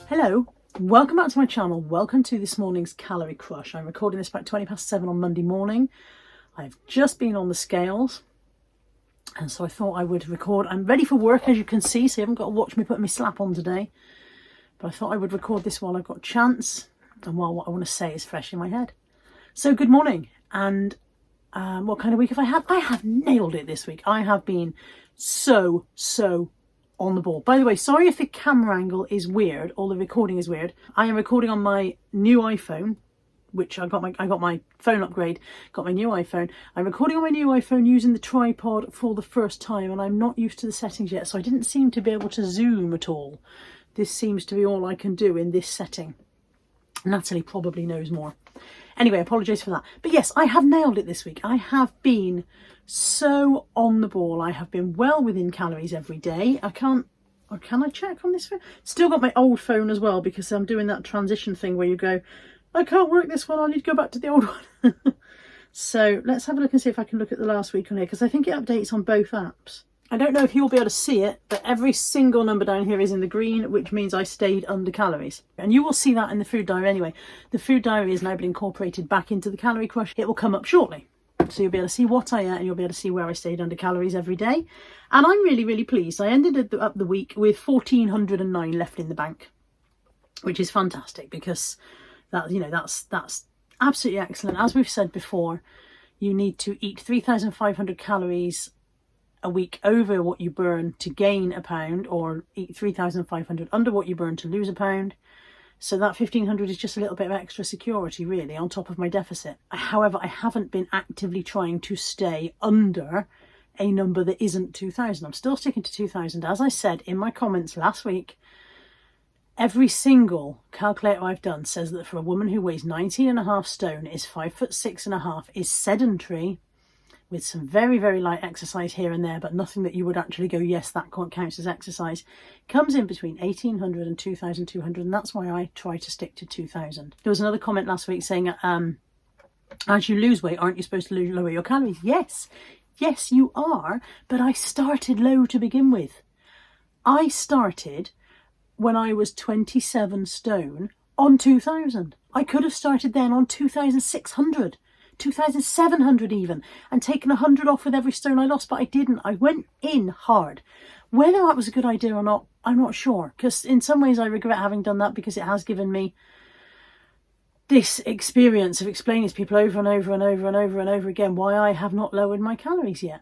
Hello, welcome back to my channel. Welcome to this morning's Calorie Crush. I'm recording this about 7:20 on Monday morning. I've just been on the scales and so I thought I would record. I'm ready for work, as you can see, so you haven't got to watch me put my slap on today. But I thought I would record this while I've got a chance and while what I want to say is fresh in my head. So good morning, and what kind of week have I had? I have nailed it this week. I have been so on the ball. By the way, sorry if the camera angle is weird or the recording is weird. I am recording on my new iPhone, which I got my phone upgrade, got my new iPhone. I'm recording on my new iPhone using the tripod for the first time, and I'm not used to the settings yet, so I didn't seem to be able to zoom at all. This seems to be all I can do in this setting. Natalie probably knows more. Anyway, I apologise for that. But yes, I have nailed it this week. I have been so on the ball. I have been well within calories every day. Can I check on this phone? Still got my old phone as well, because I'm doing that transition thing where you go, I can't work this one, I need to go back to the old one. So let's have a look and see if I can look at the last week on here, because I think it updates on both apps. I don't know if you'll be able to see it, but every single number down here is in the green, which means I stayed under calories. And you will see that in the food diary anyway. The food diary has now been incorporated back into the Calorie Crush. It will come up shortly. So you'll be able to see what I ate and you'll be able to see where I stayed under calories every day. And I'm really pleased. I ended up the week with 1,409 left in the bank, which is fantastic, because that's absolutely excellent. As we've said before, you need to eat 3,500 calories a week over what you burn to gain a pound, or eat 3,500 under what you burn to lose a pound. So that 1,500 is just a little bit of extra security, really, on top of my deficit. However, I haven't been actively trying to stay under a number that isn't 2,000. I'm still sticking to 2,000. As I said in my comments last week, every single calculator I've done says that for a woman who weighs 19.5 stone, is 5'6.5", is sedentary, with some very light exercise here and there, but nothing that you would actually go, yes, that counts as exercise, comes in between 1,800 and 2,200, and that's why I try to stick to 2,000. There was another comment last week saying, as you lose weight, aren't you supposed to lower your calories? Yes, you are, but I started low to begin with. I started when I was 27 stone on 2,000. I could have started then on 2,600. 2,700 even, and taken 100 off with every stone I lost, but I didn't. I went in hard. Whether that was a good idea or not, I'm not sure, because in some ways I regret having done that, because it has given me this experience of explaining to people over and over again why I have not lowered my calories yet.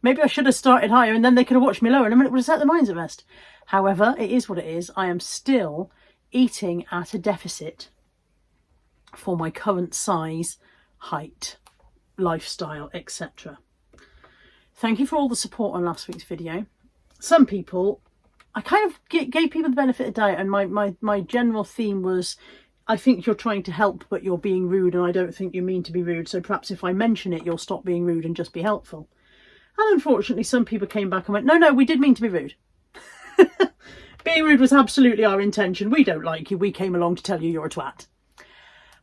Maybe I should have started higher and then they could have watched me lower and it would have set their minds at rest. However, it is what it is. I am still eating at a deficit for my current size, height, lifestyle, etc. Thank you for all the support on last week's video. Some people, I kind of gave people the benefit of the doubt, and my general theme was, I think you're trying to help but you're being rude, and I don't think you mean to be rude, so perhaps if I mention it you'll stop being rude and just be helpful. And unfortunately some people came back and went, no, we did mean to be rude. Being rude was absolutely our intention. We don't like you, we came along to tell you you're a twat.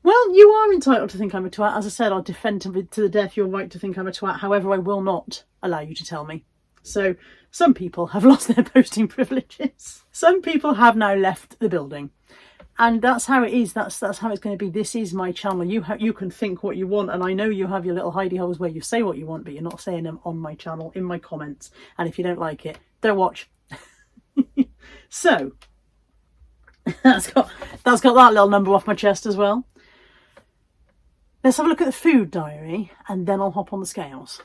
Well, you are entitled to think I'm a twat. As I said, I'll defend to the death your right to think I'm a twat. However, I will not allow you to tell me. So some people have lost their posting privileges. Some people have now left the building. And that's how it is. That's how it's going to be. This is my channel. You can think what you want. And I know you have your little hidey holes where you say what you want, but you're not saying them on my channel, in my comments. And if you don't like it, don't watch. So that's got that little number off my chest as well. Let's have a look at the food diary and then I'll hop on the scales.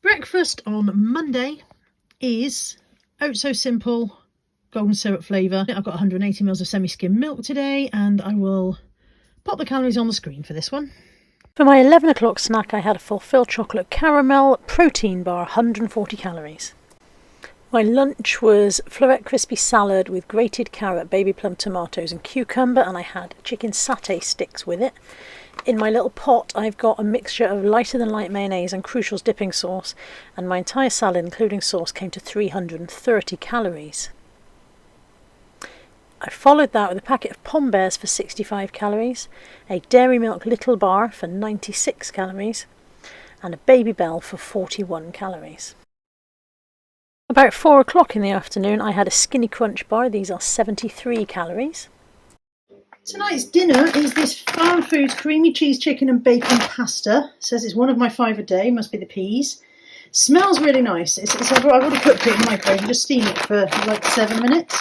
Breakfast on Monday is so simple, golden syrup flavour. I've got 180 ml of semi-skim milk today, and I will pop the calories on the screen for this one. For my 11 o'clock snack, I had a fulfilled chocolate caramel protein bar, 140 calories. My lunch was floret crispy salad with grated carrot, baby plum tomatoes and cucumber, and I had chicken satay sticks with it. In my little pot I've got a mixture of lighter than light mayonnaise and Crucial's dipping sauce, and my entire salad including sauce came to 330 calories. I followed that with a packet of Pom Bears for 65 calories, a Dairy Milk Little Bar for 96 calories, and a Baby Bell for 41 calories. About 4 o'clock in the afternoon I had a skinny crunch bar. These are 73 calories. Tonight's dinner is this Farm Foods creamy cheese chicken and bacon pasta. It says it's one of my 5 a day, must be the peas. Smells really nice. I've already cooked it in the microwave, you just steam it for like 7 minutes.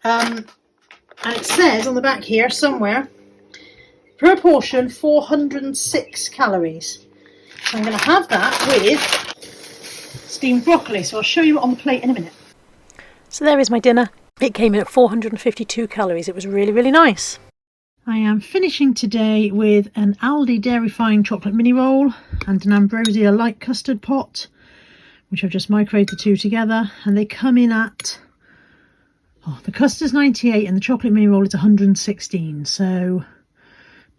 And it says on the back here somewhere, per portion 406 calories. So I'm going to have that with steamed broccoli, so I'll show you it on the plate in a minute. So there is my dinner. It came in at 452 calories. It was really, really nice. I am finishing today with an Aldi Dairy Fine chocolate mini roll and an Ambrosia light custard pot, which I've just microwaved the two together, and they come in at, the custard's 98 and the chocolate mini roll is 116, so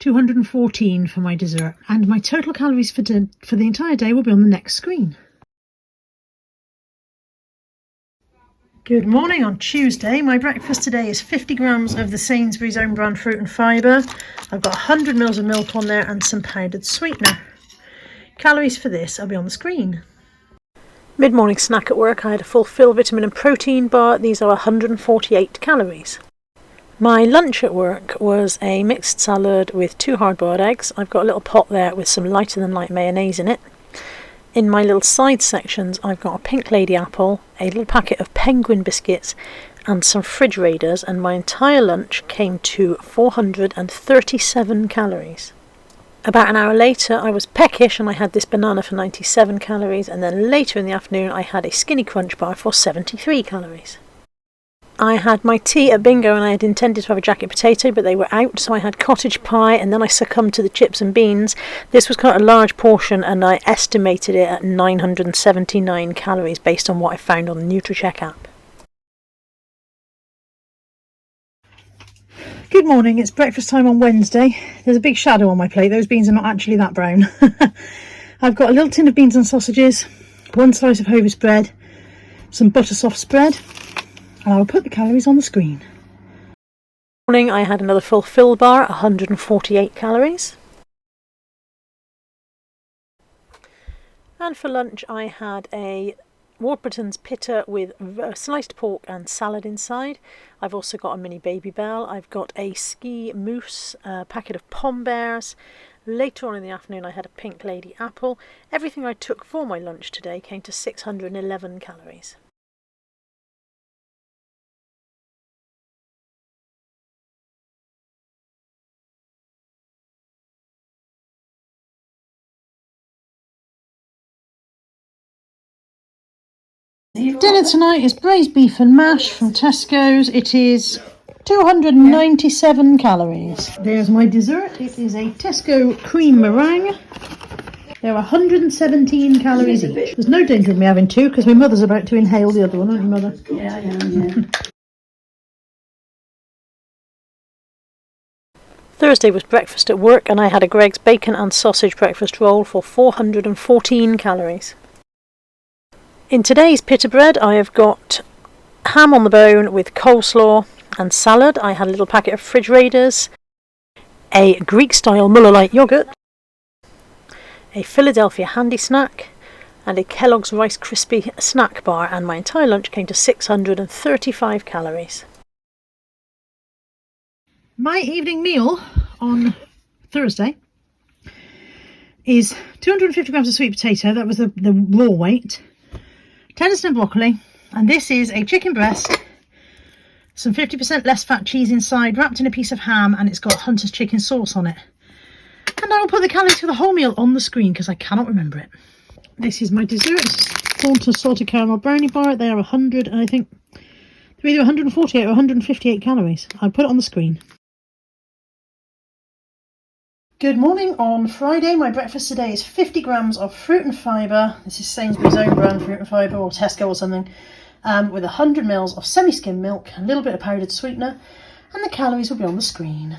214 for my dessert. And my total calories for the entire day will be on the next screen. Good morning on Tuesday. My breakfast today is 50 grams of the Sainsbury's own brand fruit and fibre. I've got 100 mils of milk on there and some powdered sweetener. Calories for this will be on the screen. Mid-morning snack at work, I had a full vitamin and protein bar. These are 148 calories. My lunch at work was a mixed salad with 2 hard-boiled eggs. I've got a little pot there with some lighter than light mayonnaise in it. In my little side sections, I've got a pink lady apple, a little packet of penguin biscuits and some fridge raiders, and my entire lunch came to 437 calories. About an hour later I was peckish and I had this banana for 97 calories, and then later in the afternoon I had a skinny crunch bar for 73 calories. I had my tea at bingo and I had intended to have a jacket potato, but they were out, so I had cottage pie, and then I succumbed to the chips and beans. This was quite a large portion and I estimated it at 979 calories based on what I found on the NutriCheck app. Good morning, it's breakfast time on Wednesday. There's a big shadow on my plate. Those beans are not actually that brown. I've got a little tin of beans and sausages, 1 slice of Hovis bread, some butter soft spread, and I'll put the calories on the screen. Morning, I had another full fill bar, 148 calories. And for lunch I had a Warburton's pita with sliced pork and salad inside. I've also got a mini Baby Bell. I've got a ski mousse, a packet of Pom Bears. Later on in the afternoon I had a pink lady apple. Everything I took for my lunch today came to 611 calories. Dinner tonight is braised beef and mash from Tesco's. It is 297 calories. There's my dessert. It is a Tesco cream meringue. They're 117 calories each. There's no danger of me having two because my mother's about to inhale the other one, aren't you, Mother? Yeah, I am, yeah. Thursday was breakfast at work and I had a Greggs bacon and sausage breakfast roll for 414 calories. In today's pita bread I have got ham on the bone with coleslaw and salad. I had a little packet of fridge raiders, a Greek style Muller Light yoghurt, a Philadelphia handy snack and a Kellogg's Rice Krispie snack bar, and my entire lunch came to 635 calories. My evening meal on Thursday is 250 grams of sweet potato. That was the raw weight. Tennyson and broccoli, and this is a chicken breast, some 50% less fat cheese inside, wrapped in a piece of ham, and it's got Hunter's chicken sauce on it. And I will put the calories for the whole meal on the screen because I cannot remember it. This is my dessert. Thornton salted caramel brownie bar. They are 100, and I think they're either 148 or 158 calories. I'll put it on the screen. Good morning on Friday. My breakfast today is 50 grams of fruit and fibre. This is Sainsbury's own brand fruit and fibre, or Tesco or something, with 100 mils of semi-skim milk, a little bit of powdered sweetener, and the calories will be on the screen.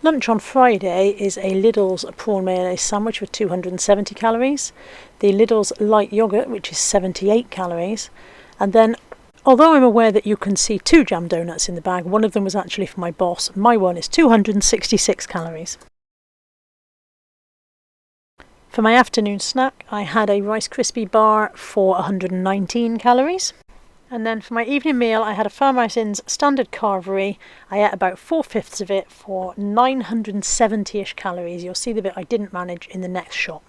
Lunch on Friday is a Lidl's prawn mayonnaise sandwich with 270 calories, the Lidl's light yoghurt, which is 78 calories, and then, although I'm aware that you can see 2 jam donuts in the bag, one of them was actually for my boss. My one is 266 calories. For my afternoon snack, I had a Rice Krispie bar for 119 calories. And then for my evening meal, I had a Farmhouse Inn's standard carvery. I ate about 4/5 of it for 970-ish calories. You'll see the bit I didn't manage in the next shot.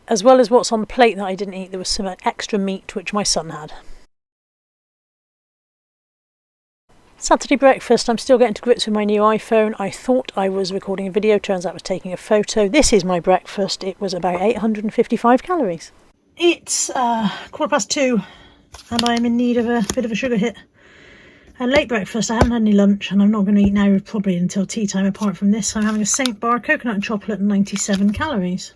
As well as what's on the plate that I didn't eat, there was some extra meat which my son had. Saturday breakfast, I'm still getting to grips with my new iPhone. I thought I was recording a video, turns out I was taking a photo. This is my breakfast. It was about 855 calories. It's 2:15 and I'm in need of a bit of a sugar hit. A late breakfast, I haven't had any lunch and I'm not going to eat now probably until tea time apart from this. I'm having a Saint bar, coconut and chocolate and 97 calories.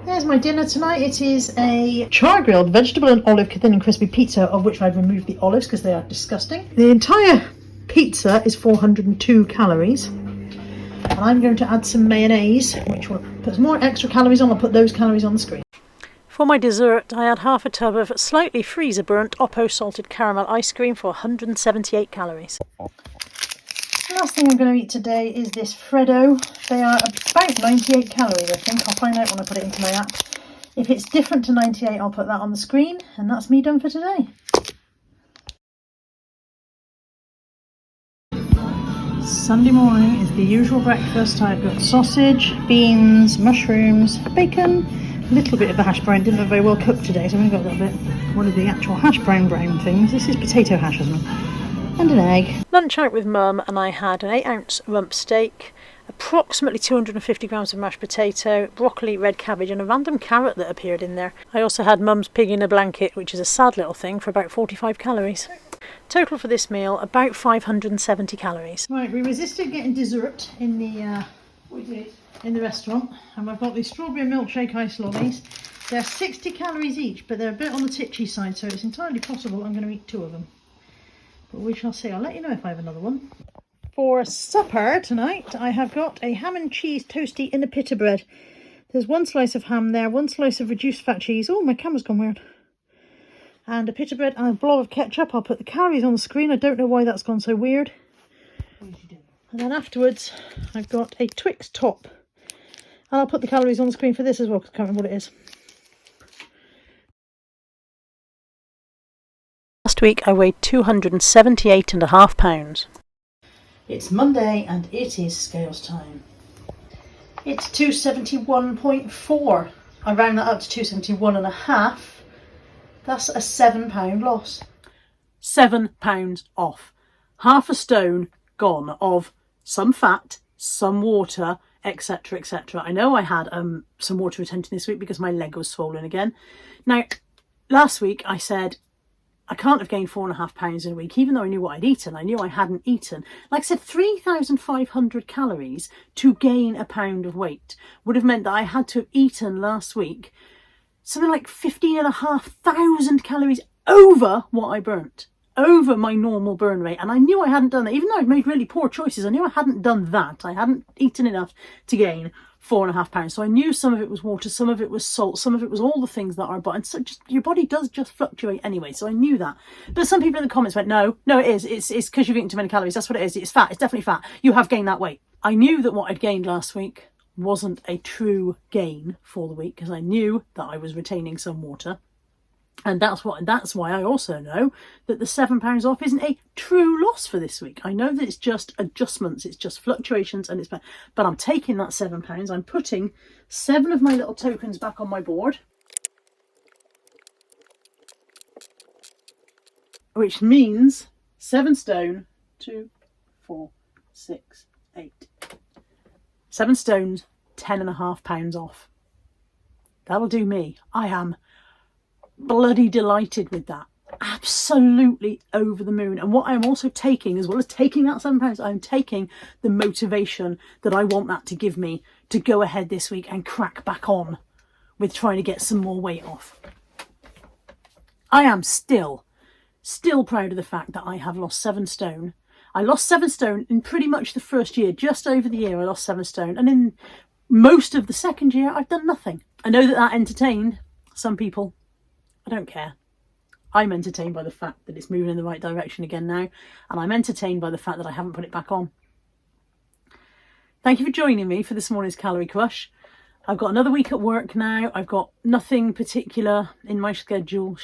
There's my dinner tonight. It is a char-grilled vegetable and olive thin and crispy pizza, of which I've removed the olives because they are disgusting. The entire pizza is 402 calories. And I'm going to add some mayonnaise, which will put some more extra calories on. I'll put those calories on the screen. For my dessert, I had half a tub of slightly freezer-burnt Oppo salted caramel ice cream for 178 calories. The last thing I'm going to eat today is this Freddo. They are about 98 calories, I think. I'll find out when I put it into my app. If it's different to 98, I'll put that on the screen. And that's me done for today. Sunday morning is the usual breakfast. I've got sausage, beans, mushrooms, bacon, a little bit of the hash brown. Didn't look very well cooked today, so I've only got that bit. One of the actual hash brown things. This is potato hash, isn't it? And an egg. Lunch out with Mum, and I had an 8-ounce rump steak, approximately 250 grams of mashed potato, broccoli, red cabbage and a random carrot that appeared in there. I also had Mum's pig in a blanket, which is a sad little thing, for about 45 calories. Total for this meal, about 570 calories. Right, we resisted getting dessert in the restaurant, and I've got these strawberry milkshake ice lollies. They're 60 calories each, but they're a bit on the titchy side, so it's entirely possible I'm going to eat 2 of them. But we shall see. I'll let you know if I have another one. For supper tonight, I have got a ham and cheese toastie in a pita bread. There's 1 slice of ham there, 1 slice of reduced fat cheese. Oh, my camera's gone weird. And a pita bread and a blob of ketchup. I'll put the calories on the screen. I don't know why that's gone so weird. And then afterwards, I've got a Twix top. And I'll put the calories on the screen for this as well, because I can't remember what it is. Last week I weighed 278.5 pounds. It's Monday and it is scales time. It's 271.4. I round that up to 271.5. That's a £7 loss. £7 off. Half a stone gone of some fat, some water, etc, etc. I know I had some water retention this week because my leg was swollen again. Now, last week I said I can't have gained 4.5 pounds in a week, even though I knew what I'd eaten. I knew I hadn't eaten. Like I said, 3,500 calories to gain a pound of weight would have meant that I had to have eaten last week something like 15,500 calories over what I burnt, over my normal burn rate. And I knew I hadn't done that. Even though I'd made really poor choices, I knew I hadn't done that. I hadn't eaten enough to gain 4.5 pounds. So I knew some of it was water, some of it was salt, some of it was all the things that are, and so just your body does just fluctuate anyway. So I knew that. But some people in the comments went, no, it is. It's because you've eaten too many calories. That's what it is. It's fat. It's definitely fat. You have gained that weight. I knew that what I'd gained last week wasn't a true gain for the week because I knew that I was retaining some water. And that's why I also know that the £7 off isn't a true loss for this week. I know that it's just adjustments, it's just fluctuations, and but I'm taking that £7. I'm putting 7 of my little tokens back on my board, which means 7 stone, 2, 4, 6, 8. 7 stones, £10.5 off. That'll do me. I am bloody delighted with that. Absolutely over the moon. And what I'm also taking, as well as taking that £7, I'm taking the motivation that I want that to give me to go ahead this week and crack back on with trying to get some more weight off. I am still proud of the fact that I have lost 7 stone. I lost 7 stone in pretty much the first year. Just over the year I lost 7 stone, and in most of the second year I've done nothing. I know that entertained some people. I don't care. I'm entertained by the fact that it's moving in the right direction again now, and I'm entertained by the fact that I haven't put it back on. Thank you for joining me for this morning's Calorie Crush. I've got another week at work now. I've got nothing particular in my schedule.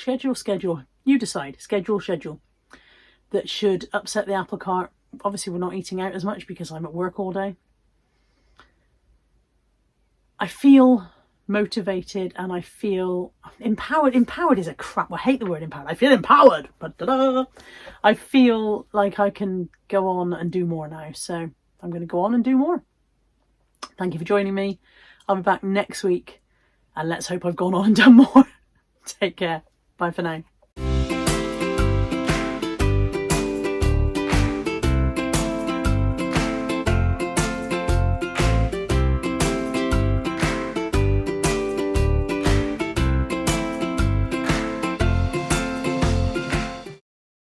You decide. Schedule. That should upset the apple cart. Obviously, we're not eating out as much because I'm at work all day. I feel motivated and I feel empowered. Empowered is a crap. I hate the word empowered. I feel empowered. I feel like I can go on and do more now. So I'm going to go on and do more. Thank you for joining me. I'll be back next week and let's hope I've gone on and done more. Take care. Bye for now.